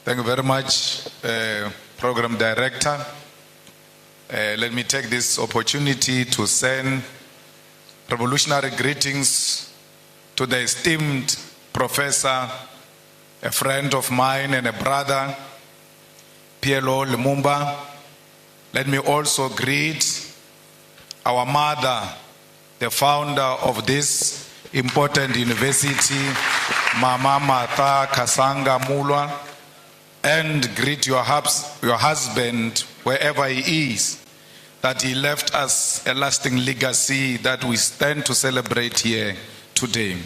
Thank you very much, Program Director. Let me take this opportunity to send revolutionary greetings to the esteemed professor, a friend of mine and a brother, PLO Lumumba. Let me also greet our mother, the founder of this important university, Mama Martha Kasanga Mulwa, and greet your husband wherever he is, that he left us a lasting legacy that we stand to celebrate here today.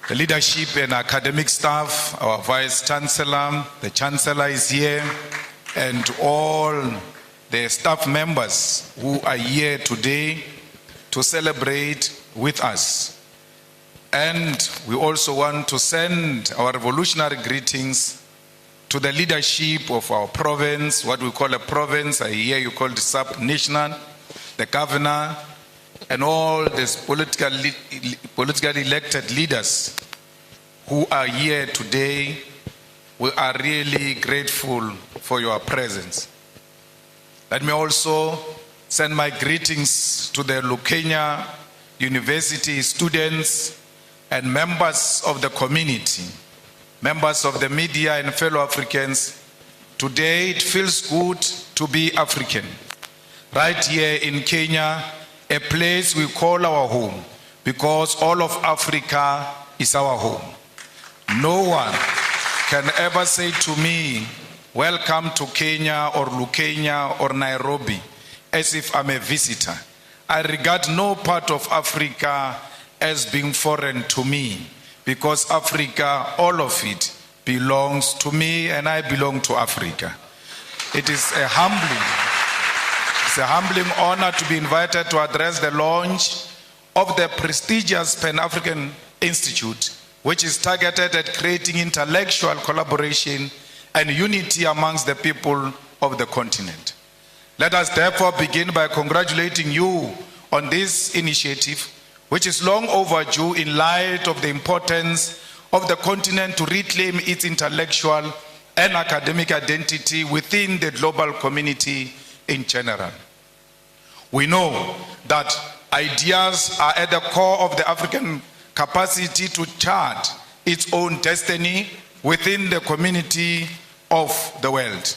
The leadership and academic staff, our Vice Chancellor, the Chancellor is here, and all the staff members who are here today to celebrate with us. And we also want to send our revolutionary greetings to the leadership of our province, what we call a province, I hear you call it sub-national, the governor, and all these politically elected leaders who are here today. We are really grateful for your presence. Let me also send my greetings to the Lukenya University students and members of the community, members of the media and fellow Africans. Today it feels good to be African. Right here in Kenya, a place we call our home, because all of Africa is our home. No one can ever say to me, welcome to Kenya or Lukenya or Nairobi, as if I'm a visitor. I regard no part of Africa as being foreign to me, because Africa, all of it, belongs to me and I belong to Africa. It is a humbling honor to be invited to address the launch of the prestigious Pan-African Institute, which is targeted at creating intellectual collaboration and unity amongst the people of the continent. Let us therefore begin by congratulating you on this initiative, which is long overdue in light of the importance of the continent to reclaim its intellectual and academic identity within the global community in general. We know that ideas are at the core of the African capacity to chart its own destiny within the community of the world.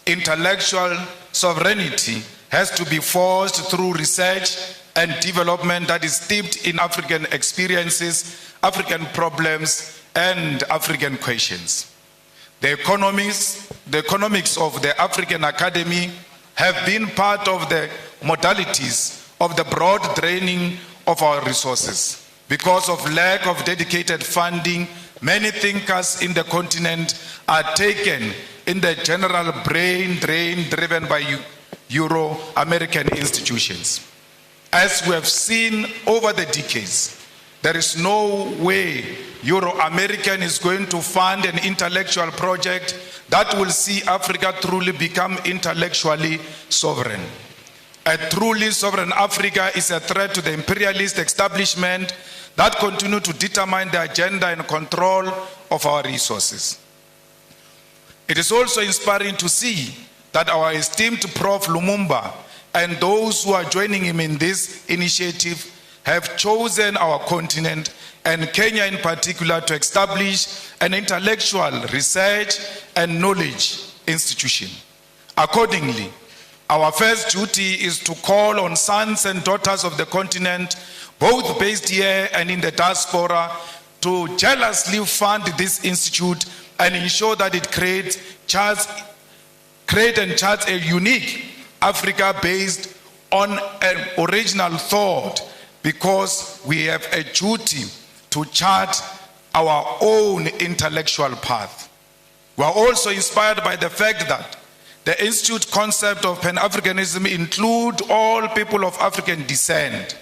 Intellectual sovereignty has to be forged through research and development that is steeped in African experiences, African problems, and African questions. The economics of the African Academy have been part of the modalities of the broad draining of our resources. Because of lack of dedicated funding, many thinkers in the continent are taken in the general brain drain driven by Euro-American institutions. As we have seen over the decades, there is no way Euro-American is going to fund an intellectual project that will see Africa truly become intellectually sovereign. A truly sovereign Africa is a threat to the imperialist establishment that continue to determine the agenda and control of our resources. It is also inspiring to see that our esteemed Prof. Lumumba and those who are joining him in this initiative have chosen our continent, and Kenya in particular, to establish an intellectual research and knowledge institution. Accordingly, our first duty is to call on sons and daughters of the continent, both based here and in the diaspora, to jealously fund this institute and ensure that it create and charts a unique Africa based on an original thought, because we have a duty to chart our own intellectual path. We are also inspired by the fact that the institute concept of pan-Africanism include all people of African descent.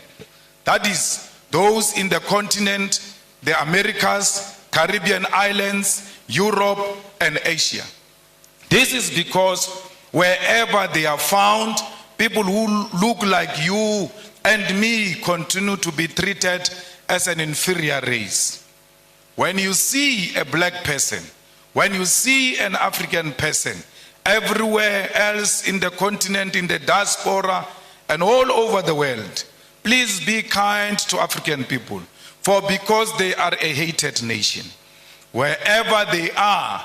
That is, those in the continent, the Americas, Caribbean islands, Europe, and Asia. This is because wherever they are found, people who look like you and me continue to be treated as an inferior race. When you see a black person When you see an African person everywhere else in the continent, in the diaspora, and all over the world, please be kind to African people, for because they are a hated nation. Wherever they are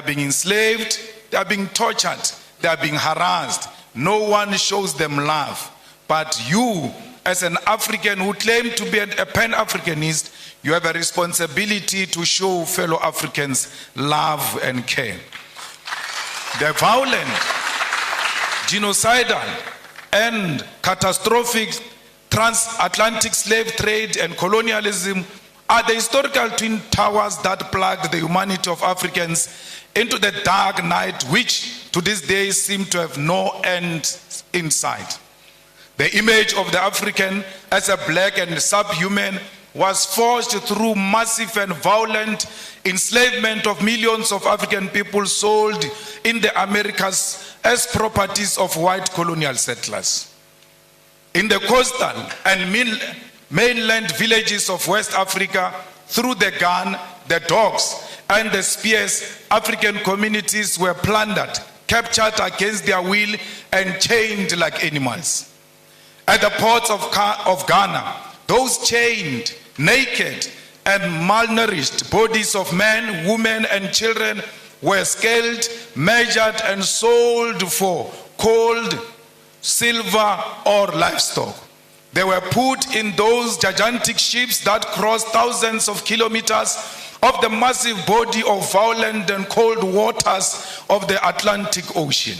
being enslaved, they are being tortured, they are being harassed. No one shows them love. But you, as an African who claim to be a pan-Africanist, you have a responsibility to show fellow Africans love and care. The violent, genocidal, and catastrophic transatlantic slave trade and colonialism are the historical twin towers that plugged the humanity of Africans into the dark night, which to this day seem to have no end in sight. The image of the African as a black and subhuman was forged through massive and violent enslavement of millions of African people sold in the Americas as properties of white colonial settlers. In the coastal and mainland villages of West Africa, through the gun, the dogs, and the spears, African communities were plundered, captured against their will, and chained like animals. At the ports of Ghana, those chained, naked, and malnourished bodies of men, women, and children were scaled, measured, and sold for gold, silver, or livestock. They were put in those gigantic ships that crossed thousands of kilometers of the massive body of violent and cold waters of the Atlantic Ocean.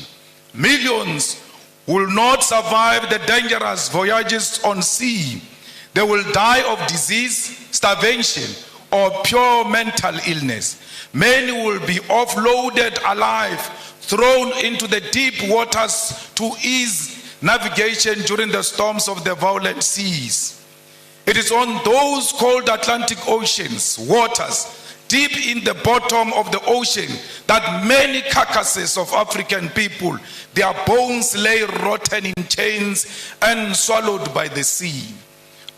Millions will not survive the dangerous voyages on sea. They will die of disease, starvation, or pure mental illness. Many will be offloaded alive, thrown into the deep waters to ease navigation during the storms of the violent seas. It is on those cold Atlantic Ocean's waters, deep in the bottom of the ocean, that many carcasses of African people, their bones lay rotten in chains and swallowed by the sea.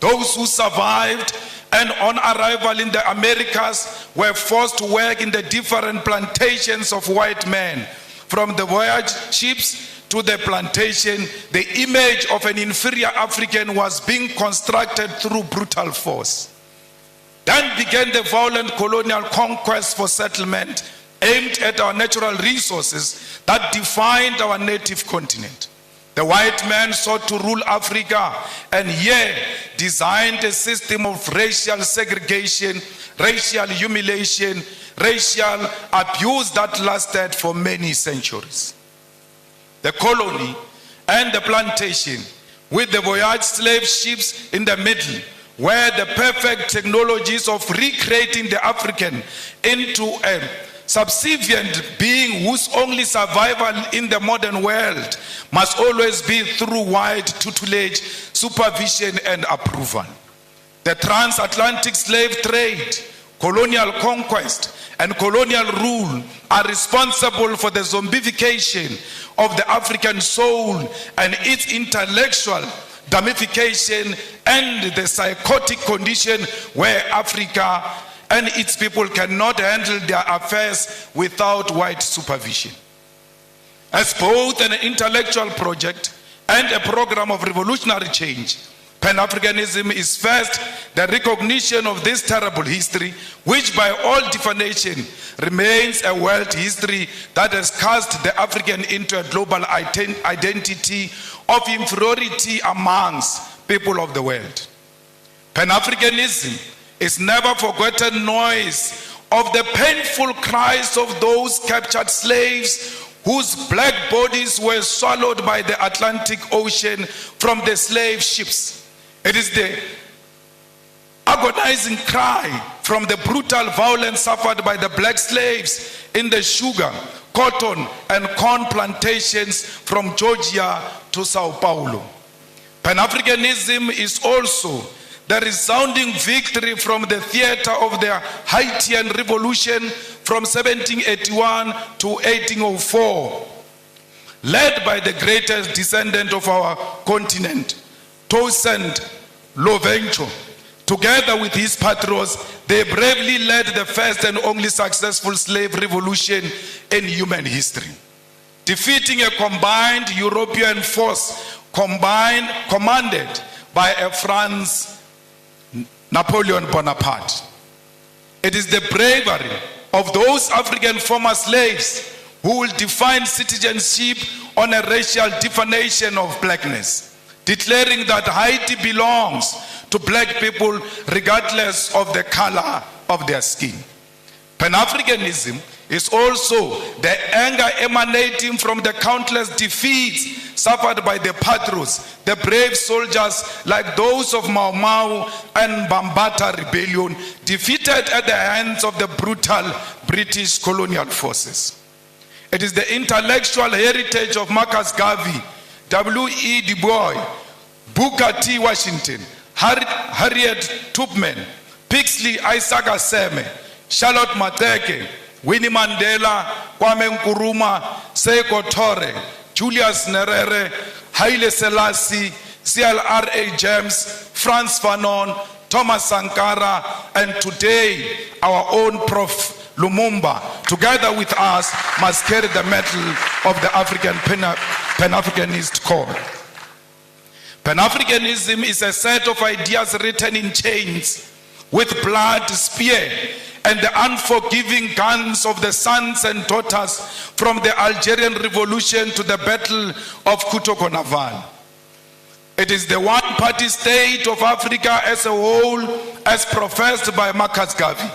Those who survived and on arrival in the Americas were forced to work in the different plantations of white men. From the voyage ships to the plantation, the image of an inferior African was being constructed through brutal force. Then began the violent colonial conquest for settlement aimed at our natural resources that defined our native continent. The white man sought to rule Africa and here designed a system of racial segregation, racial humiliation, racial abuse that lasted for many centuries. The colony and the plantation, with the voyage slave ships in the middle, were the perfect technologies of recreating the African into a subservient being whose only survival in the modern world must always be through white tutelage, supervision, and approval. The transatlantic slave trade, colonial conquest, and colonial rule are responsible for the zombification of the African soul and its intellectual damnification and the psychotic condition where Africa and its people cannot handle their affairs without white supervision. As both an intellectual project and a program of revolutionary change, Pan-Africanism is first the recognition of this terrible history, which by all definition remains a world history that has cast the African into a global identity of inferiority amongst people of the world. Pan-Africanism is never forgotten noise of the painful cries of those captured slaves whose black bodies were swallowed by the Atlantic Ocean from the slave ships. It is the agonizing cry from the brutal violence suffered by the black slaves in the sugar, cotton, and corn plantations from Georgia to Sao Paulo. Pan-Africanism is also the resounding victory from the theater of the Haitian Revolution from 1781 to 1804, led by the greatest descendant of our continent, Toussaint Louverture, Together with his patrons, they bravely led the first and only successful slave revolution in human history, defeating a combined European force commanded by a France Napoleon Bonaparte. It is the bravery of those African former slaves who will define citizenship on a racial definition of blackness, declaring that Haiti belongs to black people regardless of the color of their skin. Pan-Africanism is also the anger emanating from the countless defeats suffered by the patrons, the brave soldiers like those of Mau Mau and Bambata rebellion, defeated at the hands of the brutal British colonial forces. It is the intellectual heritage of Marcus Garvey, W.E. Du Bois, Booker T. Washington, Harriet Tubman, Pixley Isaac Aseme, Charlotte Mateke, Winnie Mandela, Kwame Nkrumah, Seiko Tore, Julius Nyerere, Haile Selassie, CLR.A. James, Frantz Fanon, Thomas Sankara, and today our own Prof. Lumumba, together with us, must carry the mantle of the African Pan-Africanist cause. Pan-Africanism is a set of ideas written in chains with blood, spear, and the unforgiving guns of the sons and daughters from the Algerian Revolution to the Battle of Kutoko-Naval. It is the one-party state of Africa as a whole, as professed by Marcus Garvey.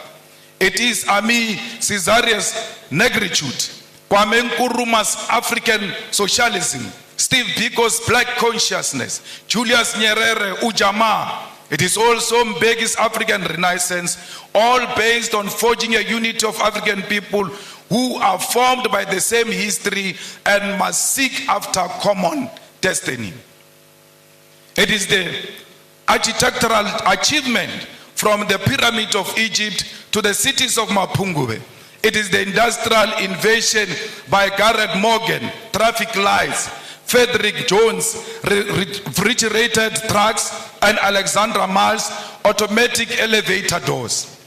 It is Ami Caesarius' negritude, Kwame Nkrumah's African socialism, Steve Biko's black consciousness, Julius Nyerere, Ujamaa. It is also Mbeki's African Renaissance, all based on forging a unity of African people who are formed by the same history and must seek after common destiny. It is the architectural achievement from the pyramid of Egypt to the cities of Mapungubwe. It is the industrial invasion by Garrett Morgan, traffic lights, Frederick Jones, refrigerated trucks, and Alexandra Miles, automatic elevator doors.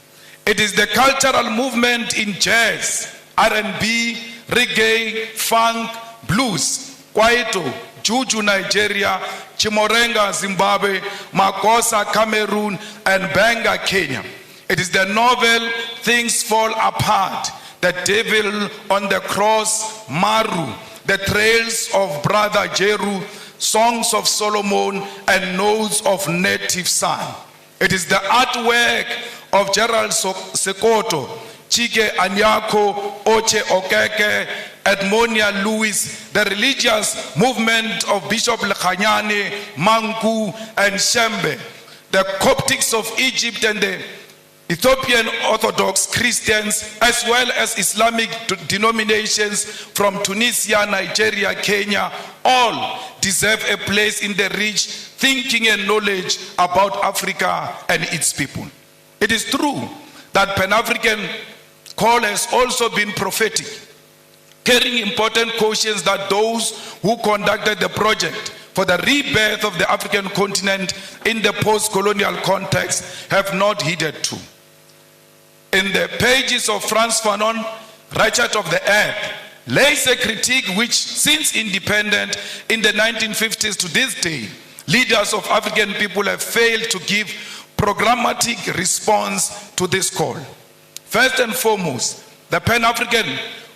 It is the cultural movement in jazz, R&B, reggae, funk, blues, kwaito, juju Nigeria, Chimorenga Zimbabwe, Makosa Cameroon, and Benga Kenya. It is the novel Things Fall Apart, The Devil on the Cross, Maru, The Trails of Brother Jeru, Songs of Solomon, and Notes of Native Son. It is the artwork of Gerald Sekoto, Chike Anyako, Oche Okeke, Edmonia Lewis, the religious movement of Bishop Lekhanyane, Manku, and Shembe, the Coptics of Egypt and the Ethiopian Orthodox Christians, as well as Islamic denominations from Tunisia, Nigeria, Kenya, all deserve a place in the rich thinking and knowledge about Africa and its people. It is true that Pan-African call has also been prophetic, carrying important cautions that those who conducted the project for the rebirth of the African continent in the post-colonial context have not heeded to. In the pages of Frantz Fanon, Ratchet of the Earth, lays a critique which, since independent in the 1950s to this day, leaders of African people have failed to give programmatic response to this call. First and foremost, the Pan-African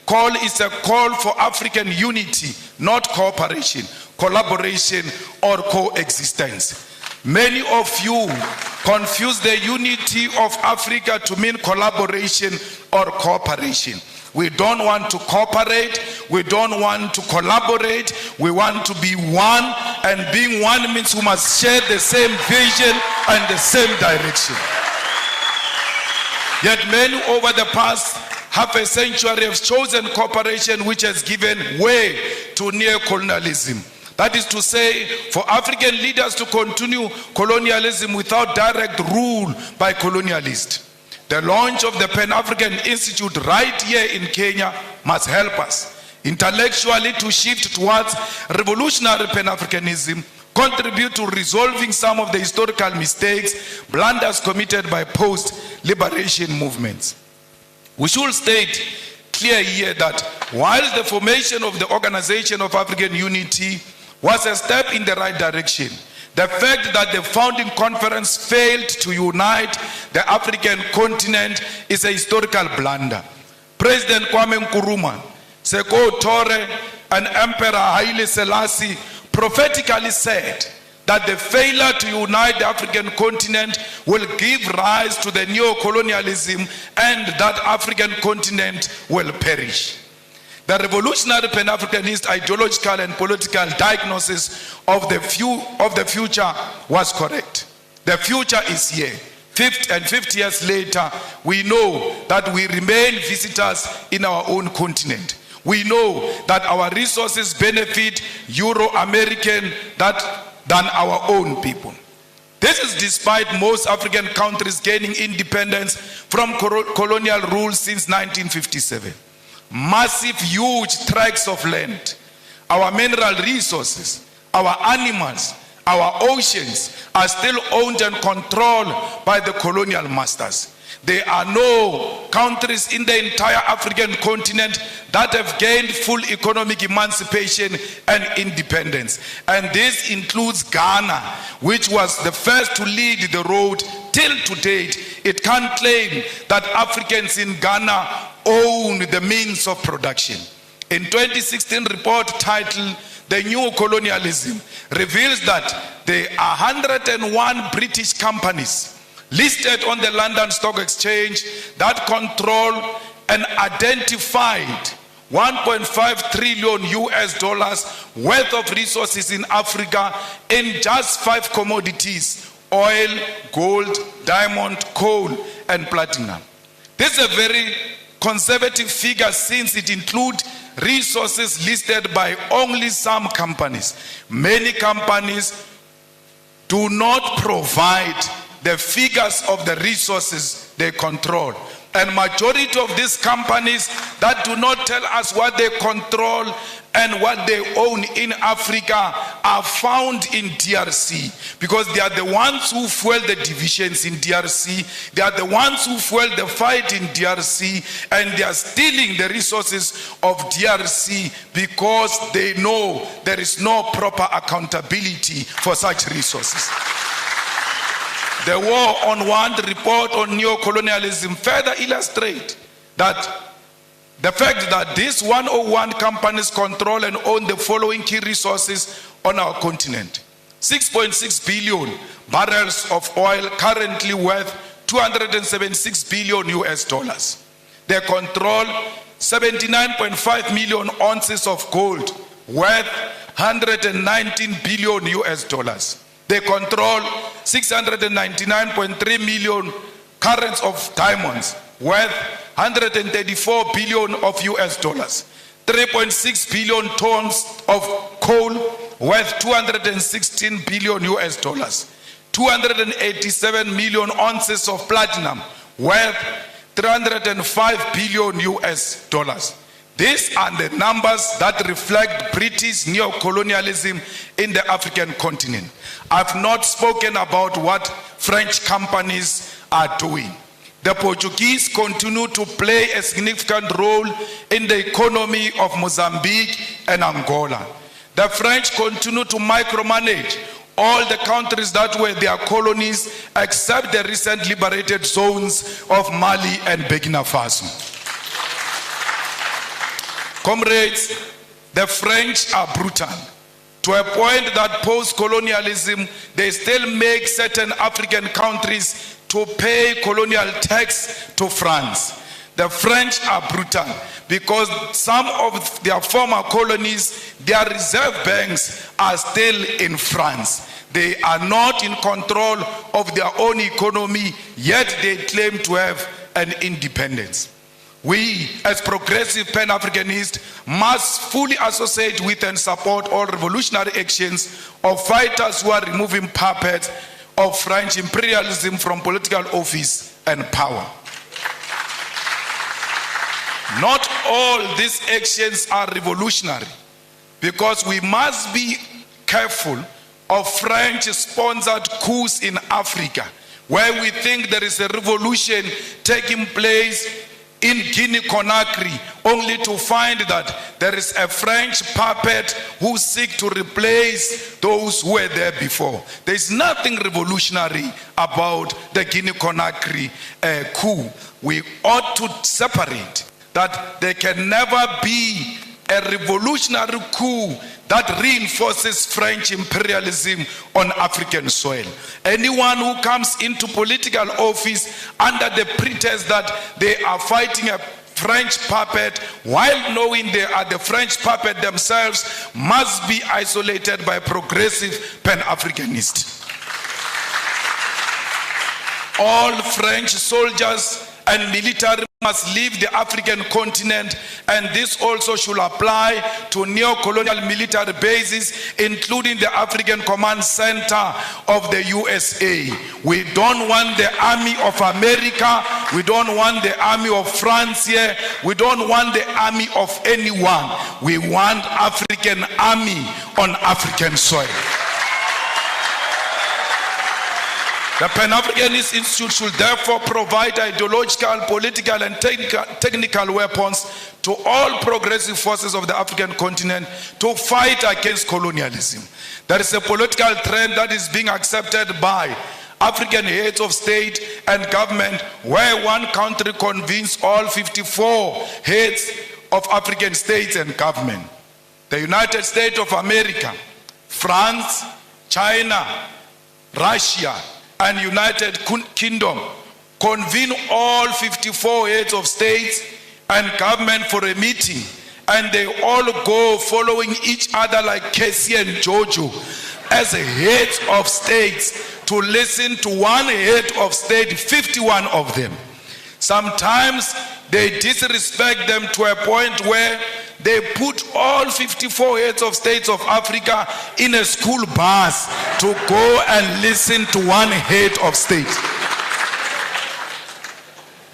call is a call for African unity, not cooperation, collaboration, or coexistence. Many of you confuse the unity of Africa to mean collaboration or cooperation. We don't want to cooperate, we don't want to collaborate, we want to be one, and being one means we must share the same vision and the same direction. Yet many over the past half a century have chosen cooperation which has given way to neo-colonialism. That is to say, for African leaders to continue colonialism without direct rule by colonialists. The launch of the Pan-African Institute right here in Kenya must help us intellectually to shift towards revolutionary Pan-Africanism, contribute to resolving some of the historical mistakes, blunders committed by post-liberation movements. We should state clear here that while the formation of the Organization of African Unity was a step in the right direction, the fact that the founding conference failed to unite the African continent is a historical blunder. President Kwame Nkrumah, Seko Tore, and Emperor Haile Selassie prophetically said that the failure to unite the African continent will give rise to the neo-colonialism and that African continent will perish. The revolutionary pan-Africanist ideological and political diagnosis of the future was correct. The future is here. 50 years later, we know that we remain visitors in our own continent. We know that our resources benefit Euro-American than our own people. This is despite most African countries gaining independence from colonial rule since 1957. Massive, huge tracts of land, our mineral resources, our animals, our oceans are still owned and controlled by the colonial masters. There are no countries in the entire African continent that have gained full economic emancipation and independence. And this includes Ghana, which was the first to lead the road. Till to date, it can't claim that Africans in Ghana own the means of production. In 2016 report titled The Neo-Colonialism reveals that there are 101 British companies listed on the London Stock Exchange that control an identified 1.5 trillion US dollars worth of resources in Africa in just 5 commodities: oil, gold, diamond, coal, and platinum. This is a very conservative figure since it includes resources listed by only some companies. Many companies do not provide the figures of the resources they control. And majority of these companies that do not tell us what they control and what they own in Africa are found in DRC, because they are the ones who fuel the divisions in DRC. They are the ones who fuel the fight in DRC, and they are stealing the resources of DRC because they know there is no proper accountability for such resources. The War on Want report on neo-colonialism further illustrates that the fact that these 101 companies control and own the following key resources on our continent: 6.6 billion barrels of oil, currently worth 276 billion US dollars. They control 79.5 million ounces of gold, worth 119 billion US dollars. They control 699.3 million carats of diamonds, worth 134 billion of US dollars. 3.6 billion tons of coal, worth 216 billion US dollars. 287 million ounces of platinum, worth 305 billion US dollars. These are the numbers that reflect British neo-colonialism in the African continent. I've not spoken about what French companies are doing. The Portuguese continue to play a significant role in the economy of Mozambique and Angola. The French continue to micromanage all the countries that were their colonies, except the recent liberated zones of Mali and Burkina Faso. Comrades, the French are brutal to a point that post-colonialism, they still make certain African countries to pay colonial tax to France. The French are brutal because some of their former colonies, their reserve banks are still in France. They are not in control of their own economy, yet they claim to have an independence. We, as progressive pan-Africanists, must fully associate with and support all revolutionary actions of fighters who are removing puppets of French imperialism from political office and power. Not all these actions are revolutionary, because we must be careful of French-sponsored coups in Africa, where we think there is a revolution taking place in Guinea-Conakry, only to find that there is a French puppet who seeks to replace those who were there before. There is nothing revolutionary about the Guinea-Conakry coup. We ought to separate that there can never be a revolutionary coup that reinforces French imperialism on African soil. Anyone who comes into political office under the pretense that they are fighting a French puppet while knowing they are the French puppet themselves must be isolated by progressive pan-Africanists. All French soldiers and military must leave the African continent, and this also should apply to neo-colonial military bases, including the African Command Center of the USA. We don't want the army of America, we don't want the army of France here, we don't want the army of anyone. We want African army on African soil. The Pan-Africanist Institute should therefore provide ideological, political, and technical weapons to all progressive forces of the African continent to fight against colonialism. There is a political trend that is being accepted by African heads of state and government, where one country convenes all 54 heads of African states and government. The United States of America, France, China, Russia, and United Kingdom convene all 54 heads of states and government for a meeting, and they all go following each other like Casey and Jojo as heads of states to listen to one head of state, 51 of them. Sometimes they disrespect them to a point where they put all 54 heads of states of Africa in a school bus to go and listen to one head of state.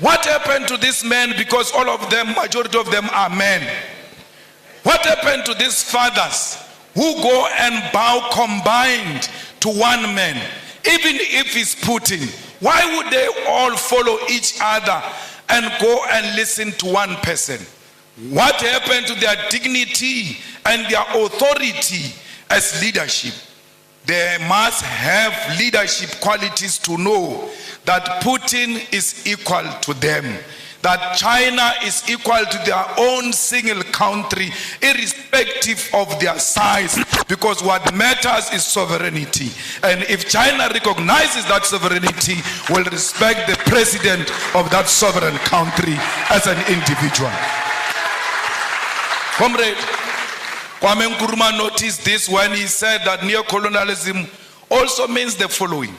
What happened to these men? Because all of them, majority of them are men. What happened to these fathers who go and bow combined to one man? Even if he's Putin, why would they all follow each other and go and listen to one person? What happened to their dignity and their authority as leadership? They must have leadership qualities to know that Putin is equal to them, that China is equal to their own single country, irrespective of their size, because what matters is sovereignty. And if China recognizes that sovereignty, will respect the president of that sovereign country as an individual. Comrade Kwame Nkrumah noticed this when he said that neo-colonialism also means the following: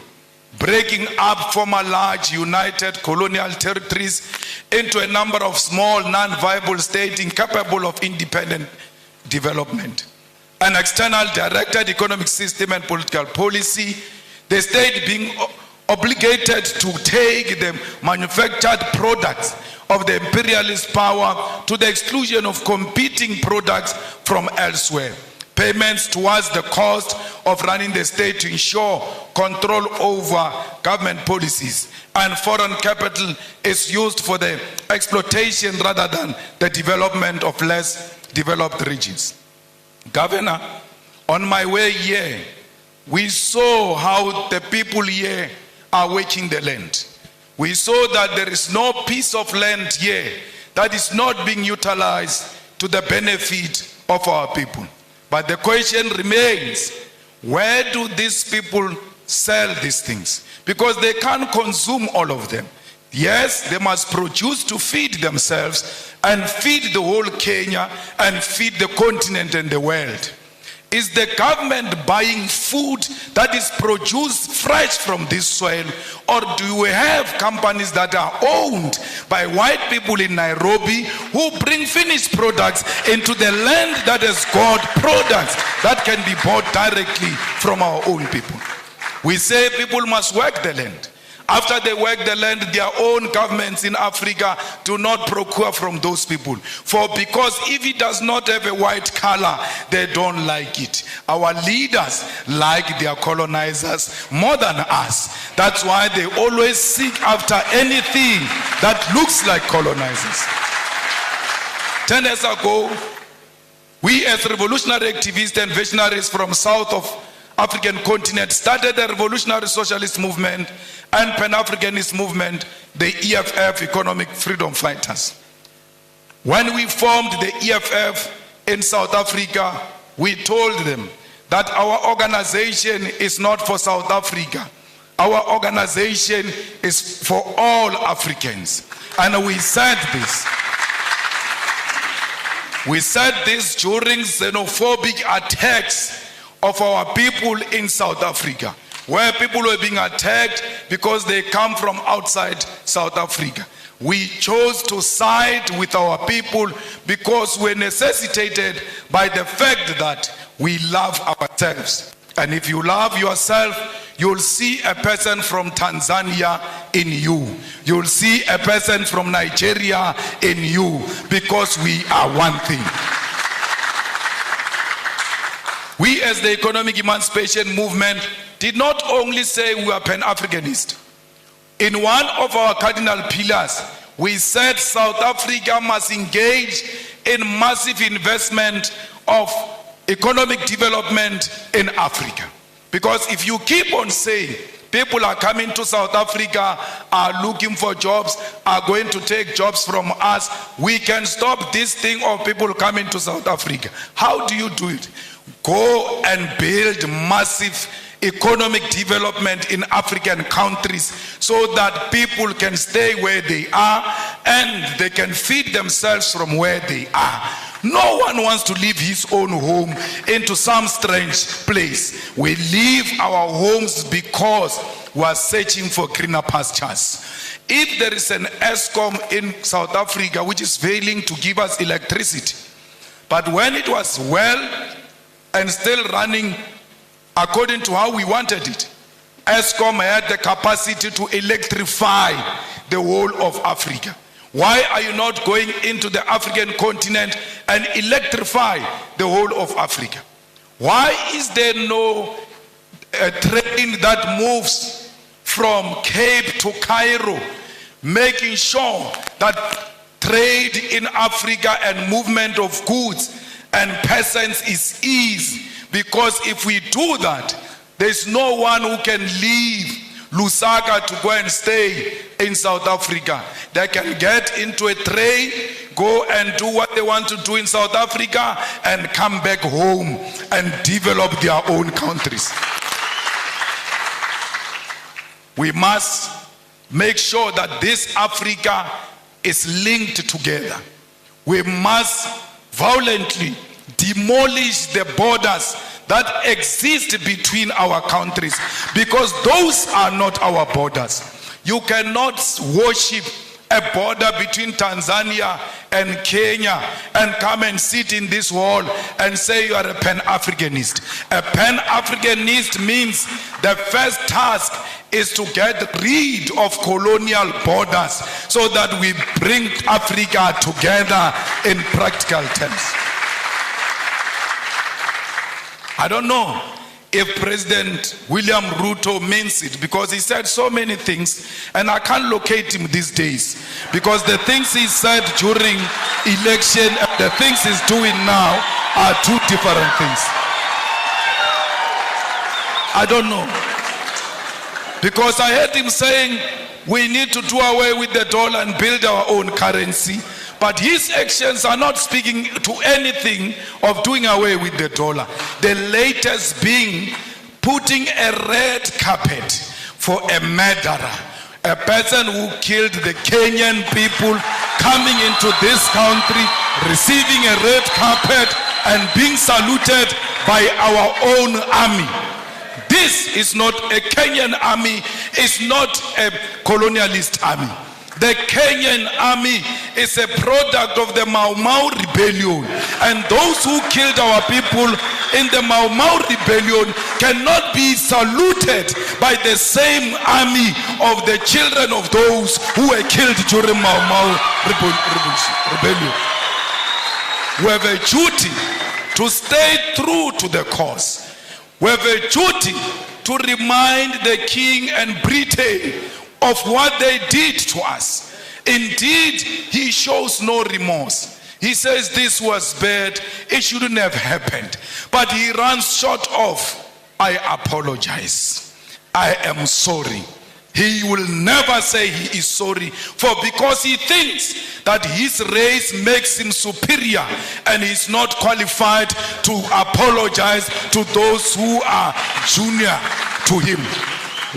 breaking up former large united colonial territories into a number of small non-viable states incapable of independent development. An external directed economic system and political policy, the state being obligated to take the manufactured products of the imperialist power to the exclusion of competing products from elsewhere. Payments towards the cost of running the state to ensure control over government policies, and foreign capital is used for the exploitation rather than the development of less developed regions. Governor, on my way here, we saw how the people here are working the land. We saw that there is no piece of land here that is not being utilized to the benefit of our people. But the question remains, where do these people sell these things? Because they can't consume all of them. Yes, they must produce to feed themselves and feed the whole Kenya and feed the continent and the world. Is the government buying food that is produced fresh from this soil, or do we have companies that are owned by white people in Nairobi who bring finished products into the land that has got products that can be bought directly from our own people? We say people must work the land. After they work the land, their own governments in Africa do not procure from those people. Because if it does not have a white color, they don't like it. Our leaders like their colonizers more than us. That's why they always seek after anything that looks like colonizers. 10 years ago, we as revolutionary activists and visionaries from south of African continent started a revolutionary socialist movement and pan-Africanist movement, the EFF, Economic Freedom Fighters. When we formed the EFF in South Africa, we told them that our organization is not for South Africa. Our organization is for all Africans. And we said this. We said this during xenophobic attacks of our people in South Africa, where people were being attacked because they come from outside South Africa. We chose to side with our people because we're necessitated by the fact that we love ourselves. And if you love yourself, you'll see a person from Tanzania in you. You'll see a person from Nigeria in you, because we are one thing. We as the economic emancipation movement did not only say we are pan-Africanist. In one of our cardinal pillars, we said South Africa must engage in massive investment of economic development in Africa. Because if you keep on saying people are coming to South Africa, are looking for jobs, are going to take jobs from us, we can stop this thing of people coming to South Africa. How do you do it? Go and build massive economic development in African countries so that people can stay where they are and they can feed themselves from where they are. No one wants to leave his own home into some strange place. We leave our homes because we are searching for greener pastures. If there is an ESCOM in South Africa which is failing to give us electricity, but when it was well and still running according to how we wanted it, ESCOM had the capacity to electrify the whole of Africa. Why are you not going into the African continent and electrify the whole of Africa? Why is there no train that moves from Cape to Cairo, making sure that trade in Africa and movement of goods and persons is easy? Because if we do that, there's no one who can leave Lusaka to go and stay in South Africa. They can get into a train, go and do what they want to do in South Africa, and come back home and develop their own countries. We must make sure that this Africa is linked together. We must violently demolish the borders that exist between our countries, because those are not our borders. You cannot worship a border between Tanzania and Kenya and come and sit in this hall and say you are a pan-Africanist. A pan-Africanist means the first task is to get rid of colonial borders so that we bring Africa together in practical terms. I don't know if President William Ruto means it, because he said so many things and I can't locate him these days, because the things he said during election and the things he's doing now are two different things. I don't know, because I heard him saying we need to do away with the dollar and build our own currency. But his actions are not speaking to anything of doing away with the dollar. The latest being putting a red carpet for a murderer, a person who killed the Kenyan people, coming into this country, receiving a red carpet and being saluted by our own army. This is not a Kenyan army, it's not a colonialist army. The Kenyan army is a product of the Mau Mau rebellion, and those who killed our people in the Mau Mau rebellion cannot be saluted by the same army of the children of those who were killed during Mau Mau rebellion. We have a duty to stay true to the cause. We have a duty to remind the King and Britain of what they did to us. Indeed, he shows no remorse. He says this was bad, it shouldn't have happened. But he runs short of, I apologize, I am sorry. He will never say he is sorry, for because he thinks that his race makes him superior and he's not qualified to apologize to those who are junior to him.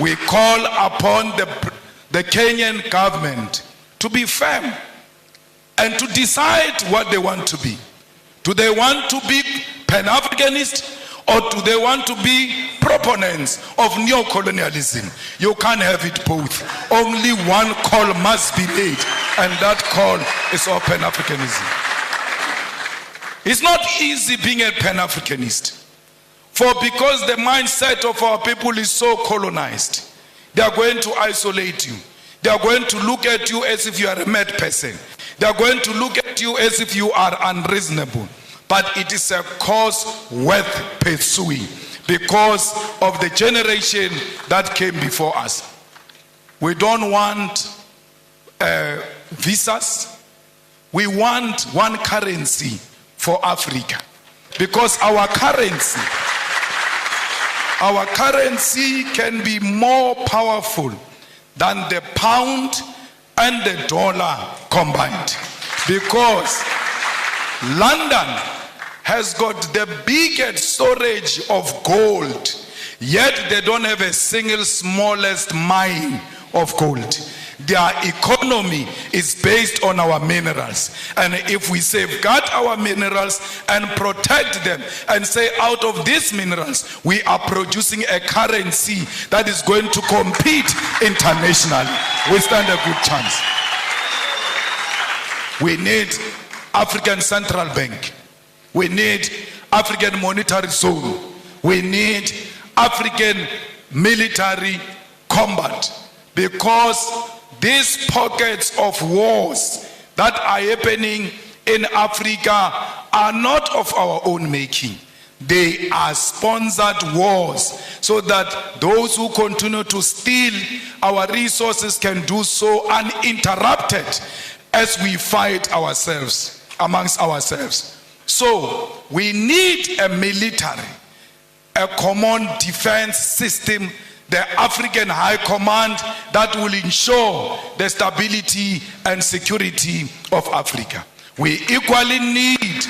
We call upon the Kenyan government to be firm and to decide what they want to be. Do they want to be pan-Africanist, or do they want to be proponents of neo-colonialism? You can't have it both. Only one call must be made, and that call is of pan-Africanism. It's not easy being a pan-Africanist, for because the mindset of our people is so colonized, they are going to isolate you. They are going to look at you as if you are a mad person. They are going to look at you as if you are unreasonable. But it is a cause worth pursuing because of the generation that came before us. We don't want visas. We want one currency for Africa, because our currency can be more powerful than the pound and the dollar combined, because London has got the biggest storage of gold, yet they don't have a single smallest mine of gold. Their economy is based on our minerals, and if we safeguard our minerals and protect them and say out of these minerals we are producing a currency that is going to compete internationally, we stand a good chance. We need African Central Bank. We need African Monetary Zone. We need African military combat, because these pockets of wars that are happening in Africa are not of our own making. They are sponsored wars, so that those who continue to steal our resources can do so uninterrupted as we fight ourselves, amongst ourselves. So we need a military, a common defense system, the African High Command that will ensure the stability and security of Africa. We equally need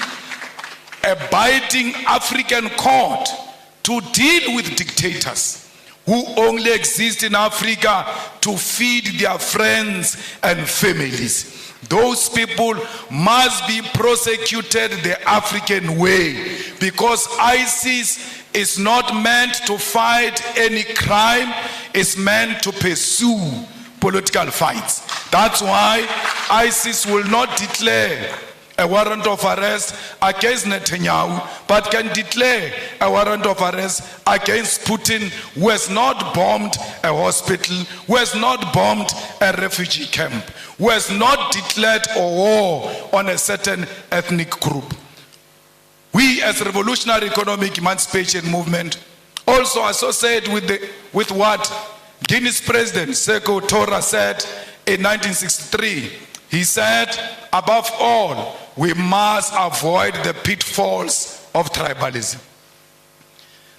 a biting African court to deal with dictators who only exist in Africa to feed their friends and families. Those people must be prosecuted the African way, because ISIS is not meant to fight any crime, it's meant to pursue political fights. That's why ISIS will not declare a warrant of arrest against Netanyahu, but can declare a warrant of arrest against Putin, who has not bombed a hospital, who has not bombed a refugee camp, who has not declared a war on a certain ethnic group. We as Revolutionary Economic Emancipation Movement also associate with what Guinea's President Sekou Touré said in 1963. He said, above all, we must avoid the pitfalls of tribalism.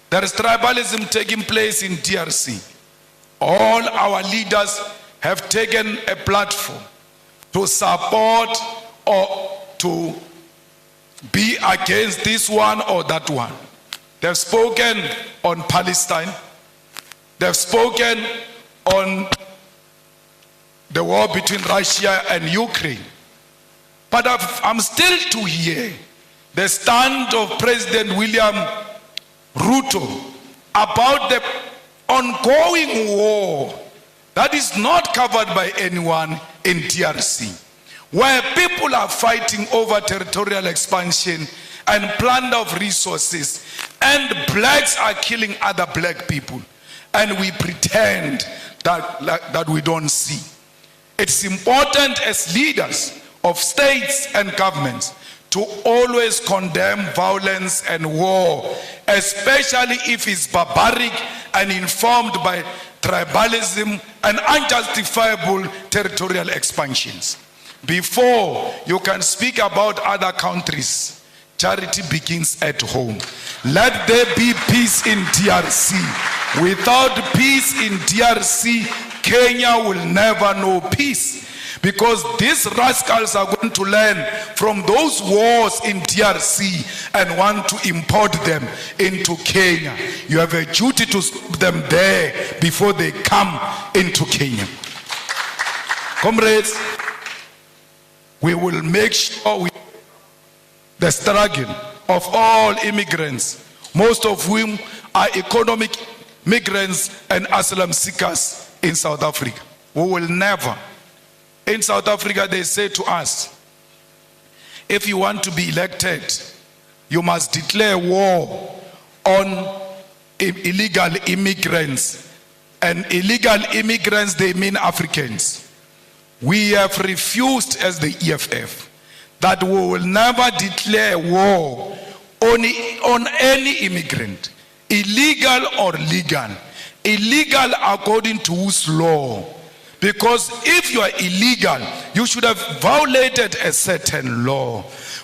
There is tribalism taking place in DRC. All our leaders have taken a platform to support or to be against this one or that one. They've spoken on Palestine. They've spoken on the war between Russia and Ukraine. But I'm still to hear the stand of President William Ruto about the ongoing war that is not covered by anyone in DRC, where people are fighting over territorial expansion and plunder of resources, and blacks are killing other black people, and we pretend that we don't see. It's important as leaders of states and governments to always condemn violence and war, especially if it's barbaric and informed by tribalism and unjustifiable territorial expansions. Before you can speak about other countries, charity begins at home. Let there be peace in DRC. Without peace in DRC, Kenya will never know peace. Because these rascals are going to learn from those wars in DRC and want to import them into Kenya. You have a duty to stop them there before they come into Kenya. Comrades, we will make sure the struggle of all immigrants, most of whom are economic migrants and asylum seekers in South Africa. We will never. In South Africa, they say to us, if you want to be elected, you must declare war on illegal immigrants. And illegal immigrants, they mean Africans. We have refused as the EFF that we will never declare war on any immigrant, illegal or legal. Illegal according to whose law? Because if you are illegal, you should have violated a certain law.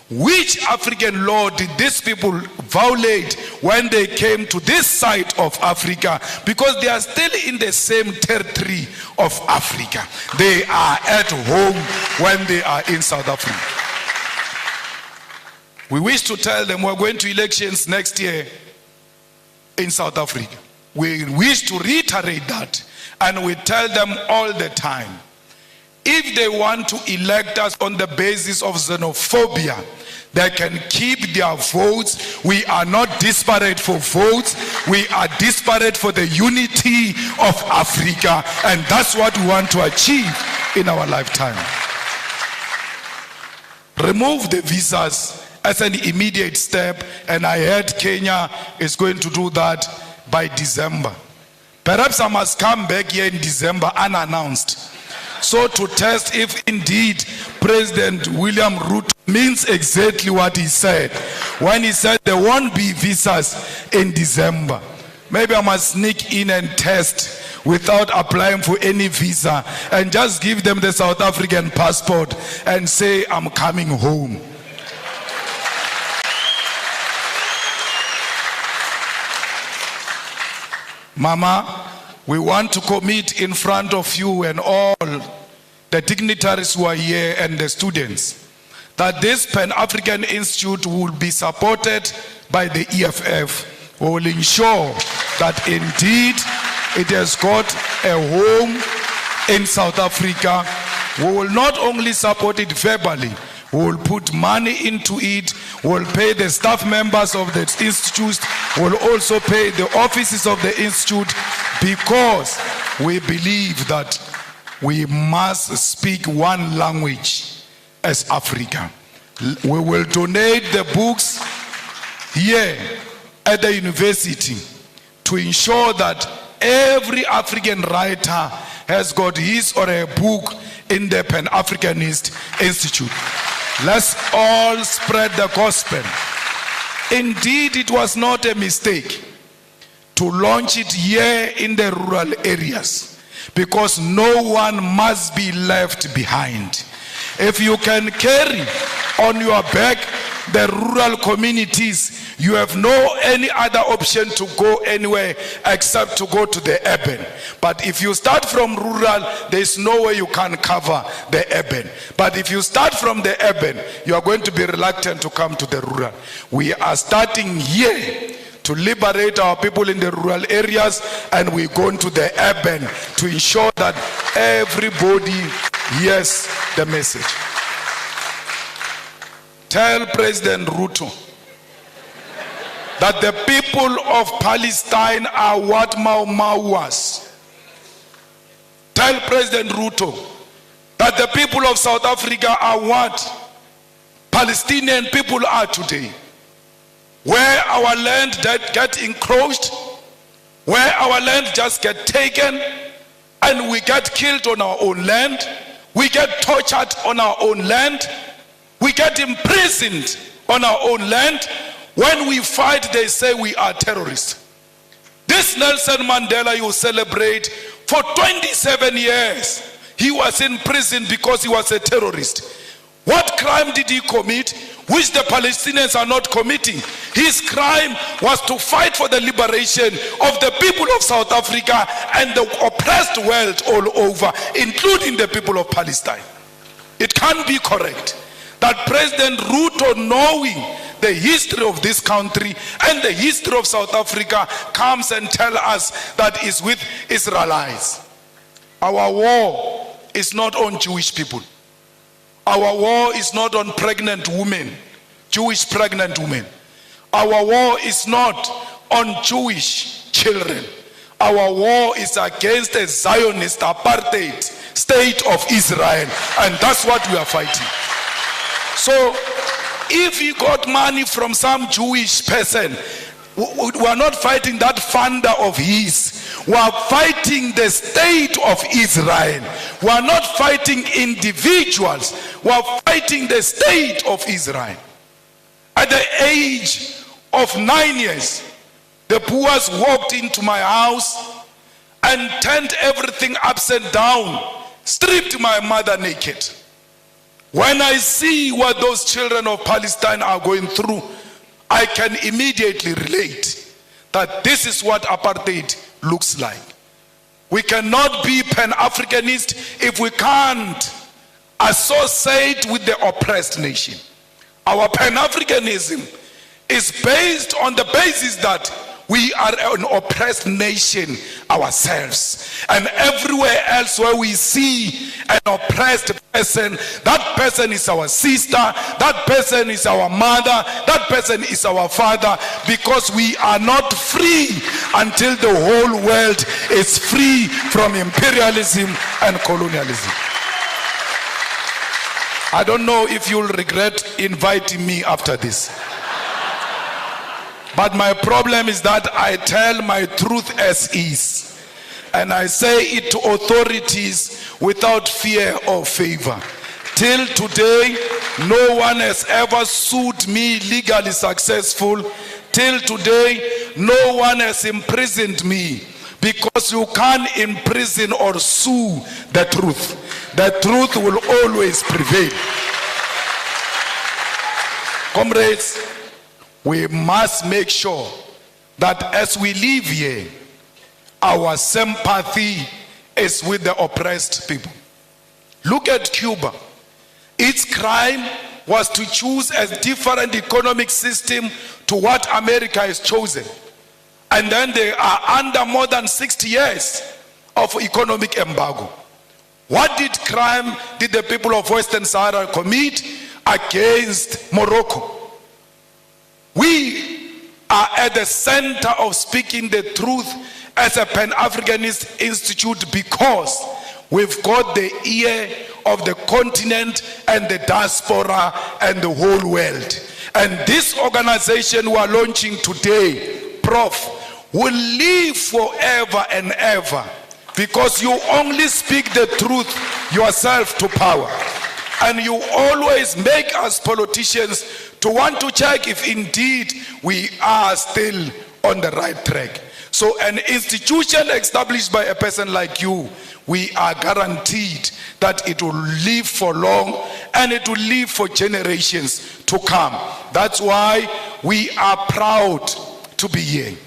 Which African law did these people violate when they came to this side of Africa? Because they are still in the same territory of Africa. They are at home when they are in South Africa. We wish to tell them we're going to elections next year in South Africa. We wish to reiterate that. And we tell them all the time, if they want to elect us on the basis of xenophobia, they can keep their votes. We are not disparate for votes. We are disparate for the unity of Africa. And that's what we want to achieve in our lifetime. Remove the visas as an immediate step. And I heard Kenya is going to do that by December. Perhaps I must come back here in December unannounced, so to test if indeed President William Ruto means exactly what he said when he said there won't be visas in December. Maybe I must sneak in and test without applying for any visa and just give them the South African passport and say I'm coming home. Mama, we want to commit in front of you and all the dignitaries who are here and the students that this Pan-African Institute will be supported by the EFF. We will ensure that indeed it has got a home in South Africa. We will not only support it verbally, we will put money into it. We will pay the staff members of the institute. We will also pay the offices of the institute, because we believe that we must speak one language as Africa. We will donate the books here at the university to ensure that every African writer has got his or her book in the Pan-Africanist Institute. Let's all spread the gospel. Indeed, it was not a mistake to launch it here in the rural areas, because no one must be left behind. If you can carry on your back the rural communities, you have no any other option to go anywhere except to go to the urban. But if you start from rural, there is no way you can cover the urban. But if you start from the urban, you are going to be reluctant to come to the rural. We are starting here to liberate our people in the rural areas, and we're going to the urban to ensure that everybody hears the message. Tell President Ruto that the people of Palestine are what Mau Mau was. Tell President Ruto that the people of South Africa are what Palestinian people are today. where our land that get encroached, where our land just get taken, and we get killed on our own land, we get tortured on our own land, we get imprisoned on our own land. When we fight, they say we are terrorists. This Nelson Mandela you celebrate, for 27 years, he was in prison because he was a terrorist. What crime did he commit, which the Palestinians are not committing? His crime was to fight for the liberation of the people of South Africa and the oppressed world all over, including the people of Palestine. It can't be correct that President Ruto, knowing the history of this country and the history of South Africa, comes and tells us that it's with Israelites. Our war is not on Jewish people. Our war is not on pregnant women, Jewish pregnant women. Our war is not on Jewish children. Our war is against a Zionist apartheid state of Israel, and that's what we are fighting. So if he got money from some Jewish person, we are not fighting that funder of his. We are fighting the state of Israel. We are not fighting individuals. We are fighting the state of Israel. At the age of 9 years, the Boers walked into my house and turned everything upside down, stripped my mother naked. When I see what those children of Palestine are going through, I can immediately relate that this is what apartheid looks like. We cannot be pan-Africanist if we can't associate with the oppressed nation. Our pan-Africanism is based on the basis that we are an oppressed nation ourselves. And everywhere else where we see an oppressed person, that person is our sister, that person is our mother, that person is our father, because we are not free until the whole world is free from imperialism and colonialism. I don't know if you'll regret inviting me after this. But my problem is that I tell my truth as is, and I say it to authorities without fear or favor. Till today, no one has ever sued me legally successful. Till today, no one has imprisoned me, because you can't imprison or sue the truth. The truth will always prevail. Comrades, we must make sure that as we live here, our sympathy is with the oppressed people. Look at Cuba. Its crime was to choose a different economic system to what America has chosen. And then they are under more than 60 years of economic embargo. What crime did the people of Western Sahara commit against Morocco? We are at the center of speaking the truth as a Pan-Africanist institute, because we've got the ear of the continent and the diaspora and the whole world. And this organization we are launching today, Prof, will live forever and ever, because you only speak the truth yourself to power. And you always make us politicians to want to check if indeed we are still on the right track. So an institution established by a person like you, we are guaranteed that it will live for long and it will live for generations to come. That's why we are proud to be here.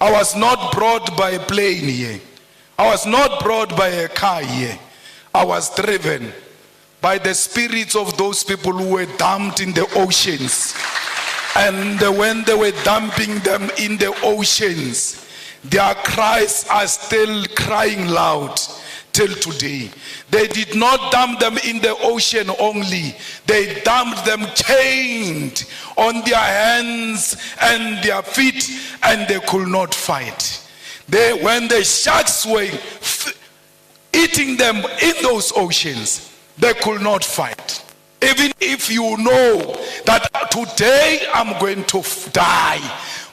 I was not brought by a plane here. I was not brought by a car here. I was driven by the spirits of those people who were dumped in the oceans. And when they were dumping them in the oceans, their cries are still crying loud till today. They did not dump them in the ocean only. They dumped them chained on their hands and their feet, and they could not fight. When the sharks were eating them in those oceans, they could not fight. Even if you know that today I'm going to die,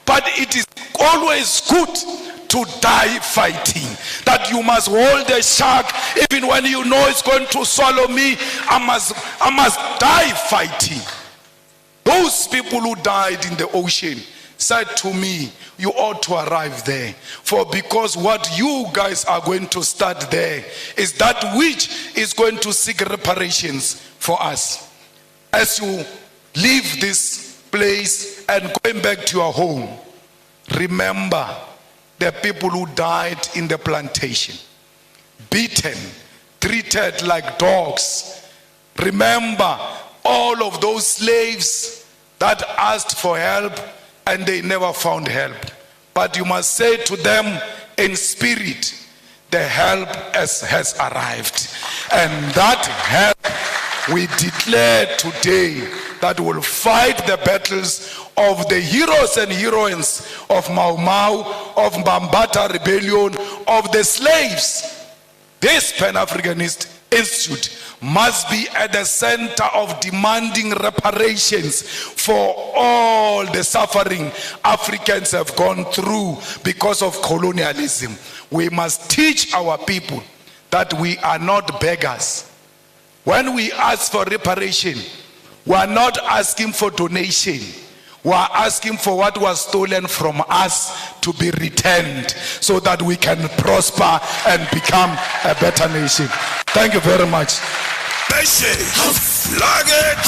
but it is always good to die fighting. That you must hold the shark even when you know it's going to swallow me. I must die fighting. Those people who died in the ocean said to me, you ought to arrive there. For because what you guys are going to start there is that which is going to seek reparations for us. As you leave this place and going back to your home, remember the people who died in the plantation, beaten, treated like dogs. Remember all of those slaves that asked for help and they never found help. But you must say to them in spirit, the help has arrived. And that help we declare today that will fight the battles of the heroes and heroines of Mau Mau, of Mbambata rebellion, of the slaves. This Pan-Africanist Institute must be at the center of demanding reparations for all the suffering Africans have gone through because of colonialism. We must teach our people that we are not beggars. When we ask for reparation, we are not asking for donation. We are asking for what was stolen from us to be returned so that we can prosper and become a better nation. Thank you very much. Like it.